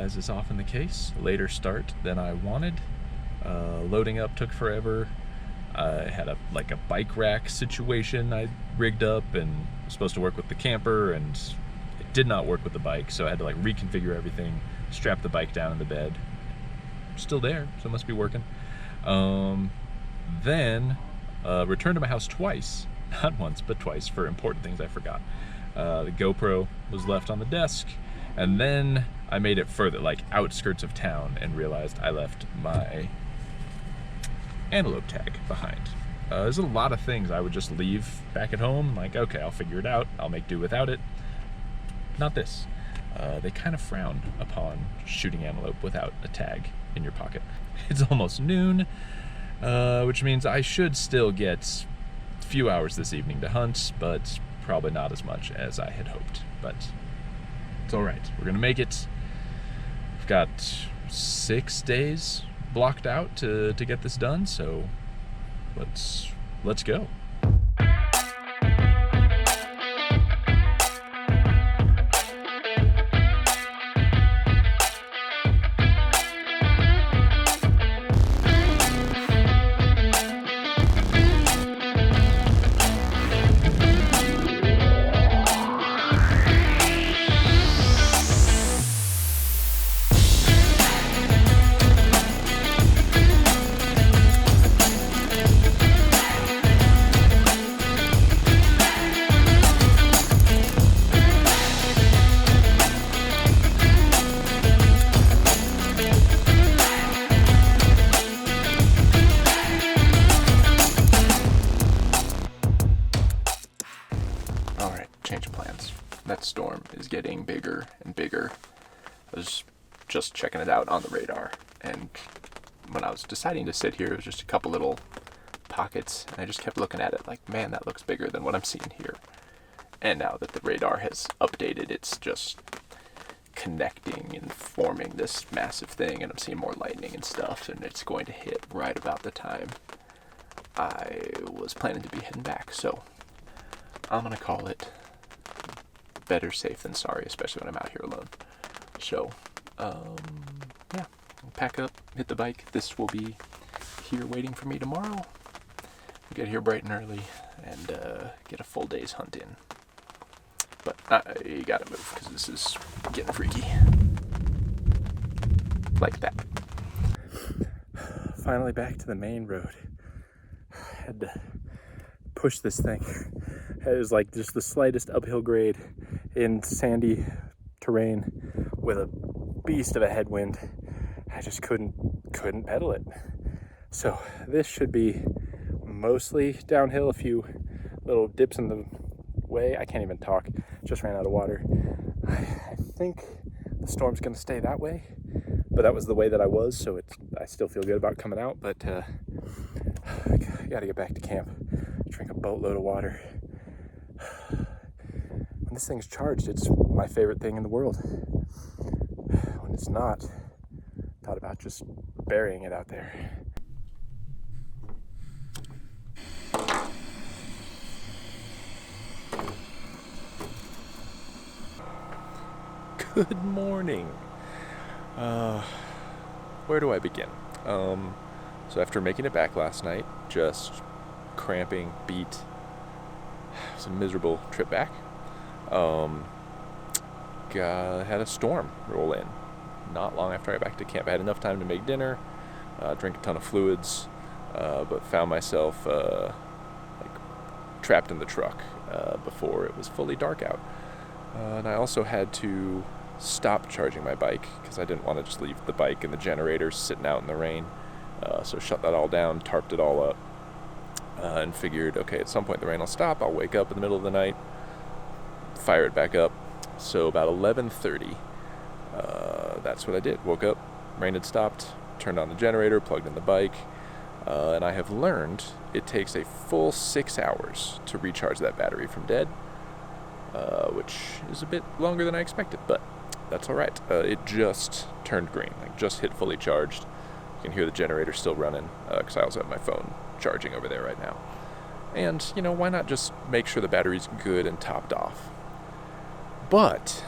as is often the case, later start than I wanted. Loading up took forever. I had a bike rack situation I rigged up and was supposed to work with the camper, and it did not work with the bike, so I had to reconfigure everything, strap the bike down in the bed. Still there, so it must be working. Then returned to my house twice, not once but twice, for important things I forgot. The GoPro was left on the desk, and then I made it further, outskirts of town, and realized I left my antelope tag behind. There's a lot of things I would just leave back at home, okay, I'll figure it out, I'll make do without it. Not this. They kind of frown upon shooting antelope without a tag in your pocket. It's almost noon, which means I should still get a few hours this evening to hunt, but probably not as much as I had hoped. But it's all right. We're gonna make it. We've got 6 days blocked out to get this done, so let's go. That storm is getting bigger and bigger. I was just checking it out on the radar, and when I was deciding to sit here, it was just a couple little pockets, and I just kept looking at it man, that looks bigger than what I'm seeing here. And now that the radar has updated, it's just connecting and forming this massive thing, and I'm seeing more lightning and stuff, and it's going to hit right about the time I was planning to be heading back. So I'm gonna call it better safe than sorry, especially when I'm out here alone. So, yeah, I'll pack up, hit the bike. This will be here waiting for me tomorrow. I'll get here bright and early and get a full day's hunt in. But I gotta move because this is getting freaky. Like that. Finally back to the main road. Had to push this thing. It was just the slightest uphill grade in sandy terrain with a beast of a headwind. I just couldn't pedal it. So this should be mostly downhill, a few little dips in the way. I can't even talk, just ran out of water. I think the storm's gonna stay that way, but that was the way that I was, so I still feel good about coming out, but I gotta get back to camp, drink a boatload of water. When this thing's charged, it's my favorite thing in the world. When it's not, thought about just burying it out there. Good morning. Where do I begin? So after making it back last night, just cramping, beat, it was a miserable trip back. Had a storm roll in not long after I got back to camp. I had enough time to make dinner, drink a ton of fluids, but found myself trapped in the truck before it was fully dark out. And I also had to stop charging my bike because I didn't want to just leave the bike and the generator sitting out in the rain. So shut that all down, tarped it all up, and figured, okay, at some point the rain will stop. I'll wake up in the middle of the night, fire it back up. So about 11:30, that's what I did. Woke up, rain had stopped, turned on the generator, plugged in the bike, and I have learned it takes a full 6 hours to recharge that battery from dead, which is a bit longer than I expected, but that's all right. It just turned green, just hit fully charged. You can hear the generator still running, because I also have my phone charging over there right now. And, why not just make sure the battery's good and topped off? But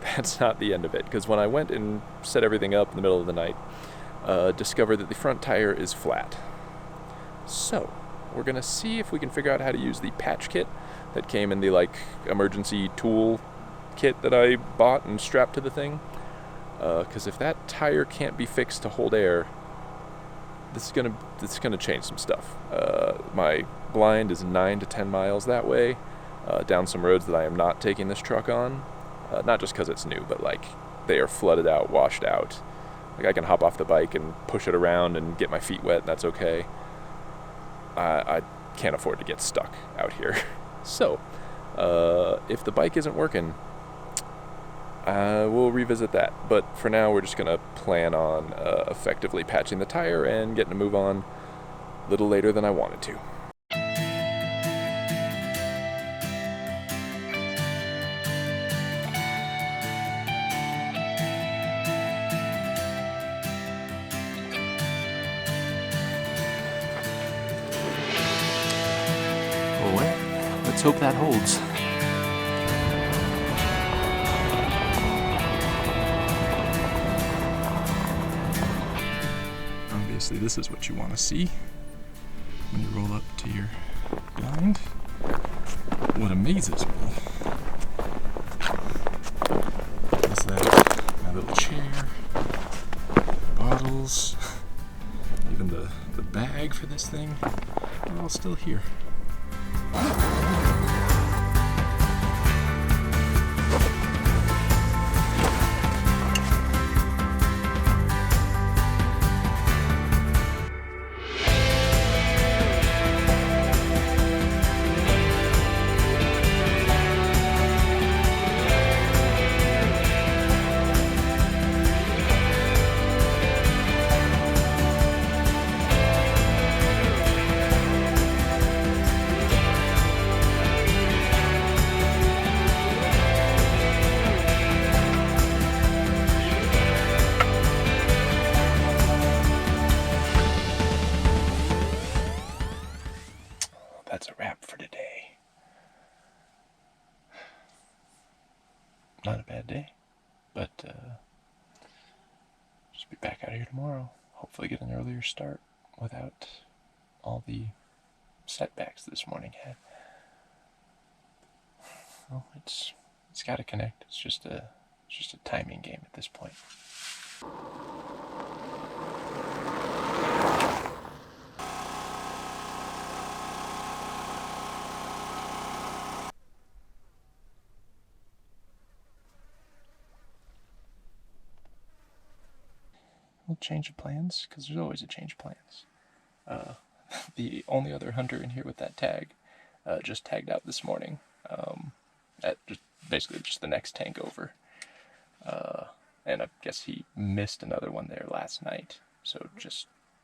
that's not the end of it, because when I went and set everything up in the middle of the night, discovered that the front tire is flat. So, we're going to see if we can figure out how to use the patch kit that came in the, like, emergency tool kit that I bought and strapped to the thing. Because if that tire can't be fixed to hold air, this is gonna change some stuff. My blind is 9 to 10 miles that way, down some roads that I am not taking this truck on. Not just because it's new, but like they are flooded out, washed out. Like I can hop off the bike and push it around and get my feet wet, and that's okay. I can't afford to get stuck out here. So, if the bike isn't working, we'll revisit that. But for now, we're just going to plan on effectively patching the tire and getting to move on a little later than I wanted to. Well, let's hope that holds. Obviously, this is what you want to see when you roll up to your blind. What amazes me is that my little chair, bottles, even the bag for this thing are all still here. That's a wrap for today. Not a bad day, but just be back out here tomorrow. Hopefully get an earlier start without all the setbacks this morning had. Well, it's got to connect. It's just a timing game at this point. We'll change of plans, because there's always a change of plans. The only other hunter in here with that tag just tagged out this morning at basically just the next tank over. And I guess he missed another one there last night,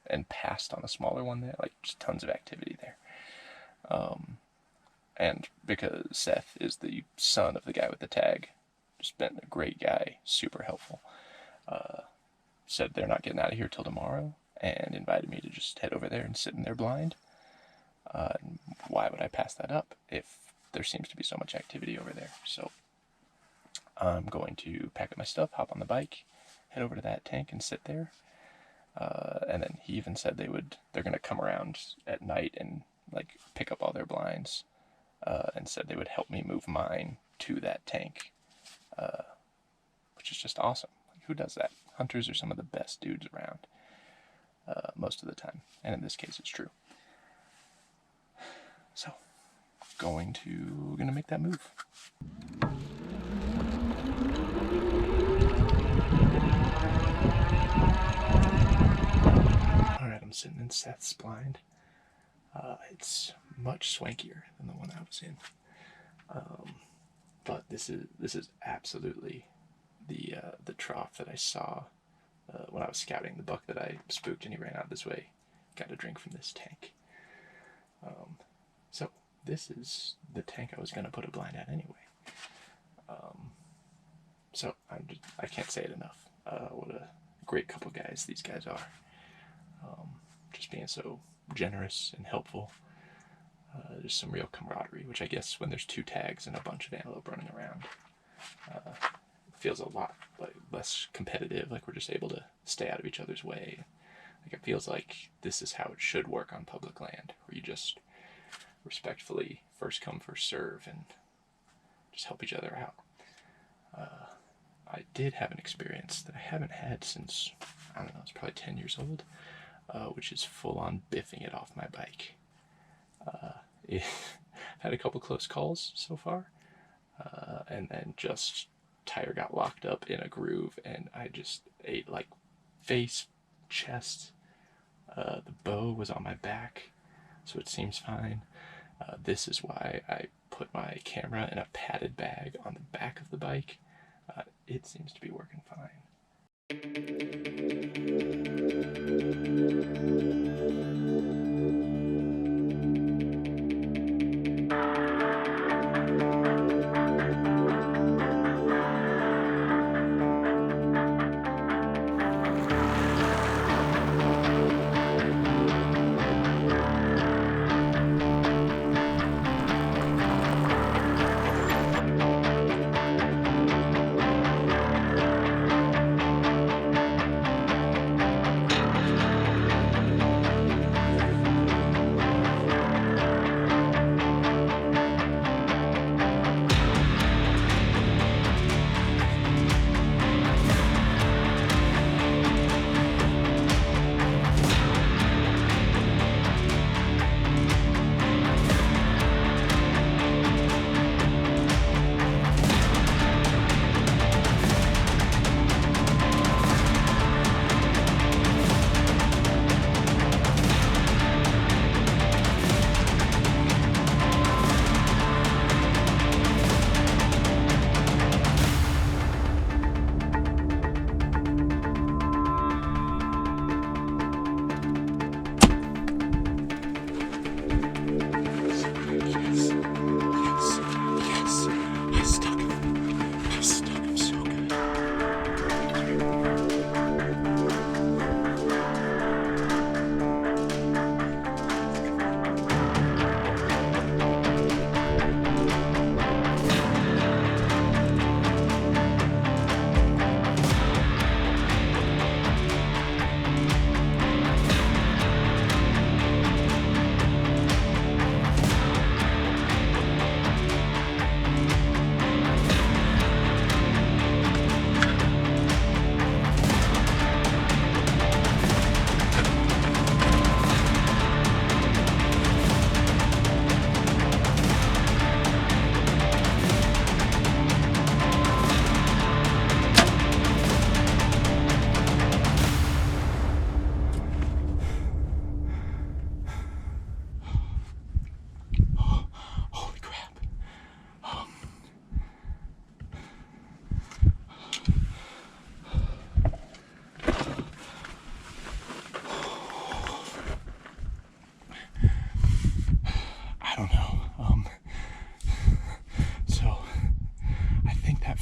and passed on a smaller one there, like just tons of activity there. And because Seth is the son of the guy with the tag, just been a great guy, super helpful. Said they're not getting out of here till tomorrow, and invited me to just head over there and sit in their blind. Why would I pass that up if there seems to be so much activity over there? So I'm going to pack up my stuff, hop on the bike, head over to that tank and sit there. And then he even said they're going to come around at night and like pick up all their blinds, and said they would help me move mine to that tank, which is just awesome. Like, who does that? Hunters are some of the best dudes around, most of the time, and in this case it's true. So, gonna make that move. Alright, I'm sitting in Seth's blind. It's much swankier than the one I was in, but this is absolutely the trough that I saw when I was scouting. The buck that I spooked and he ran out this way got a drink from this tank. So this is the tank I was going to put a blind at anyway. So I can't say it enough. What a great couple guys these guys are. Just being so generous and helpful. There's some real camaraderie, which I guess when there's 2 tags and a bunch of antelope running around, feels a lot like less competitive. Like we're just able to stay out of each other's way. Like it feels like this is how it should work on public land, where you just respectfully first come first serve and just help each other out. I did have an experience that I haven't had since, I don't know, it's probably 10 years old, which is full on biffing it off my bike. I've had a couple close calls so far, and then just tire got locked up in a groove and I just ate like face, chest. The bow was on my back, so it seems fine. This is why I put my camera in a padded bag on the back of the bike. It seems to be working fine.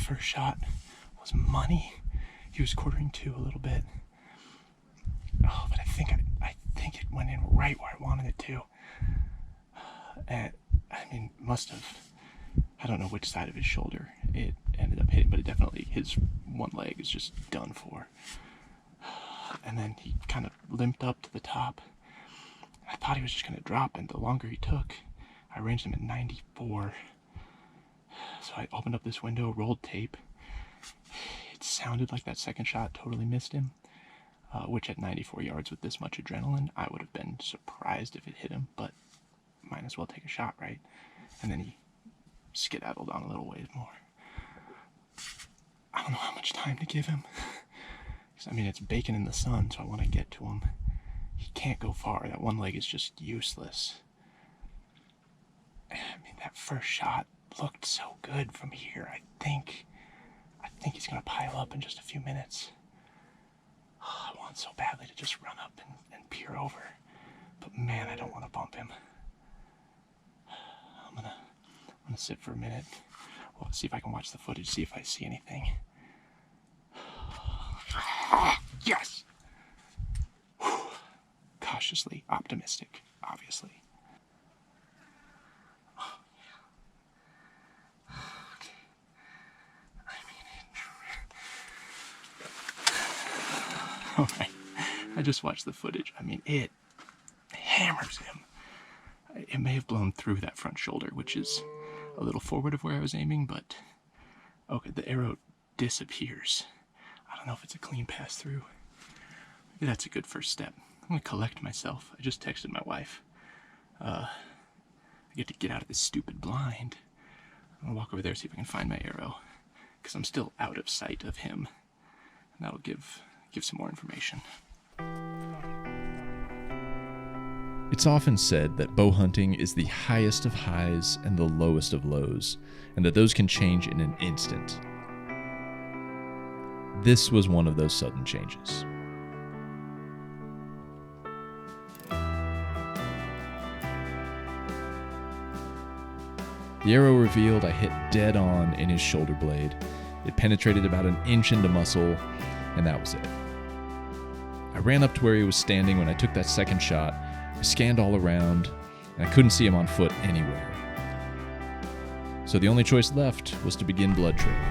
First shot was money. He was quartering two a little bit. Oh, but I think it went in right where I wanted it to. And I mean, must have. I don't know which side of his shoulder it ended up hitting, but it definitely, his one leg is just done for. And then he kind of limped up to the top. I thought he was just gonna drop, and the longer he took, I ranged him at 94. So I opened up this window, rolled tape. It sounded like that second shot totally missed him, which at 94 yards with this much adrenaline, I would have been surprised if it hit him, but might as well take a shot, right? And then he skedaddled on a little ways more. I don't know how much time to give him. I mean, it's baking in the sun, so I want to get to him. He can't go far. That one leg is just useless. I mean, that first shot looked so good from here. I think he's gonna pile up in just a few minutes. Oh, I want so badly to just run up and peer over, but man, I don't want to bump him. I'm gonna sit for a minute. Well, see if I can watch the footage, see if I see anything. Yes! Cautiously optimistic, obviously. Alright, I just watched the footage. I mean, it hammers him. It may have blown through that front shoulder, which is a little forward of where I was aiming, but okay, the arrow disappears. I don't know if it's a clean pass through. Maybe that's a good first step. I'm gonna collect myself. I just texted my wife. I get to get out of this stupid blind. I'm gonna walk over there, see if I can find my arrow, because I'm still out of sight of him. And that'll give some more information. It's often said that bow hunting is the highest of highs and the lowest of lows, and that those can change in an instant. This was one of those sudden changes. The arrow revealed I hit dead on in his shoulder blade. It penetrated about an inch into muscle, and that was it. I ran up to where he was standing when I took that second shot. I scanned all around, and I couldn't see him on foot anywhere. So the only choice left was to begin blood trailing.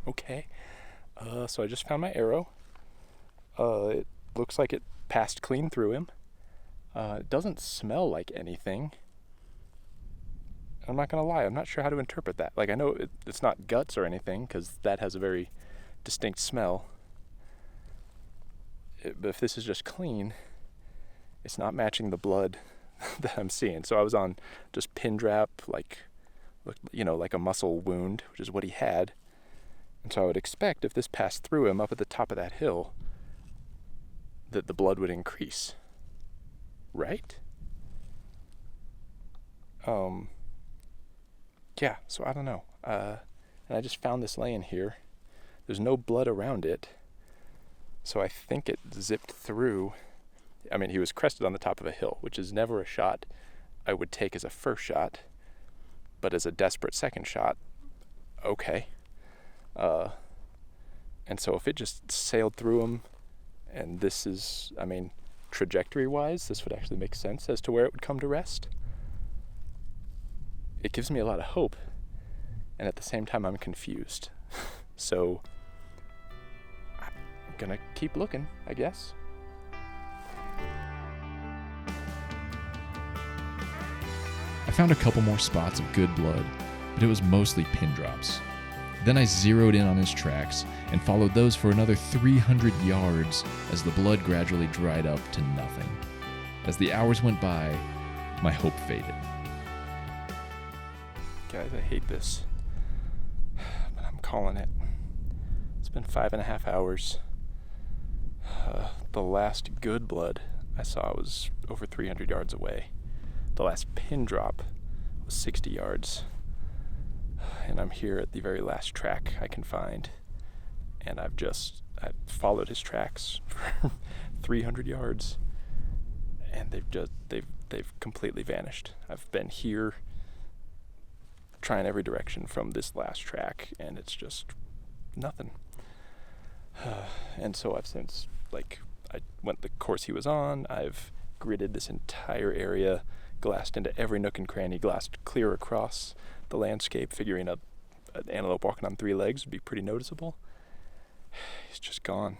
Okay, so I just found my arrow. It looks like it passed clean through him. It doesn't smell like anything. I'm not gonna lie, I'm not sure how to interpret that. Like, I know it's not guts or anything, because that has a very distinct smell. But if this is just clean, it's not matching the blood that I'm seeing. So I was on just pin drap, like a muscle wound, which is what he had. And so I would expect if this passed through him up at the top of that hill, that the blood would increase. Right? Yeah, so I don't know. And I just found this laying here. There's no blood around it. So I think it zipped through. I mean, he was crested on the top of a hill, which is never a shot I would take as a first shot. But as a desperate second shot, okay. And so if it just sailed through him, and this is, I mean, trajectory-wise, this would actually make sense as to where it would come to rest. It gives me a lot of hope, and at the same time I'm confused. So I'm gonna keep looking, I guess. I found a couple more spots of good blood, but it was mostly pin drops. Then I zeroed in on his tracks and followed those for another 300 yards as the blood gradually dried up to nothing. As the hours went by, my hope faded. Guys, I hate this, but I'm calling it. It's been 5.5 hours. The last good blood I saw was over 300 yards away. The last pin drop was 60 yards. And I'm here at the very last track I can find. And I've followed his tracks for 300 yards. And they've completely vanished. I've been here trying every direction from this last track, and it's just nothing. And so I've since, I went the course he was on. I've gridded this entire area, glassed into every nook and cranny, glassed clear across the landscape, figuring an antelope walking on 3 legs would be pretty noticeable. He's just gone.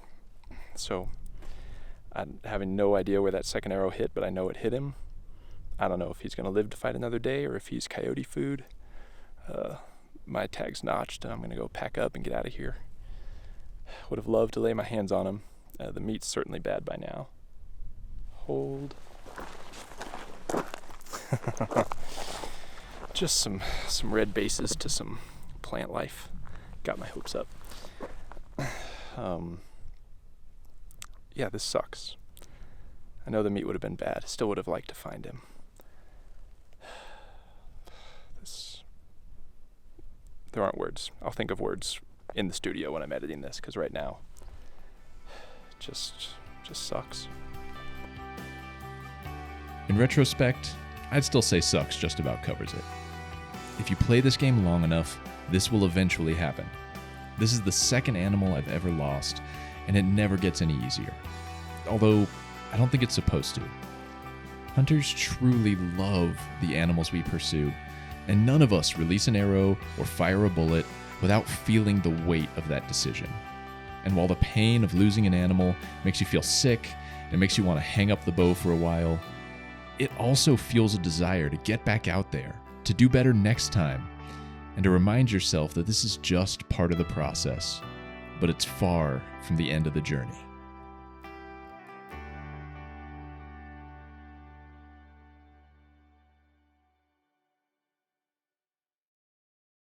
So I'm having no idea where that second arrow hit, but I know it hit him. I don't know if he's going to live to fight another day or if he's coyote food. My tag's notched, and I'm going to go pack up and get out of here. Would have loved to lay my hands on him. The meat's certainly bad by now. Hold. Just some red bases to some plant life. Got my hopes up. Yeah, this sucks. I know the meat would have been bad. Still would have liked to find him. There aren't words. I'll think of words in the studio when I'm editing this, because right now, it just sucks. In retrospect, I'd still say sucks just about covers it. If you play this game long enough, this will eventually happen. This is the second animal I've ever lost, and it never gets any easier. Although, I don't think it's supposed to. Hunters truly love the animals we pursue, And none of us release an arrow or fire a bullet without feeling the weight of that decision. And while the pain of losing an animal makes you feel sick and makes you want to hang up the bow for a while, it also fuels a desire to get back out there, to do better next time, and to remind yourself that this is just part of the process, but it's far from the end of the journey.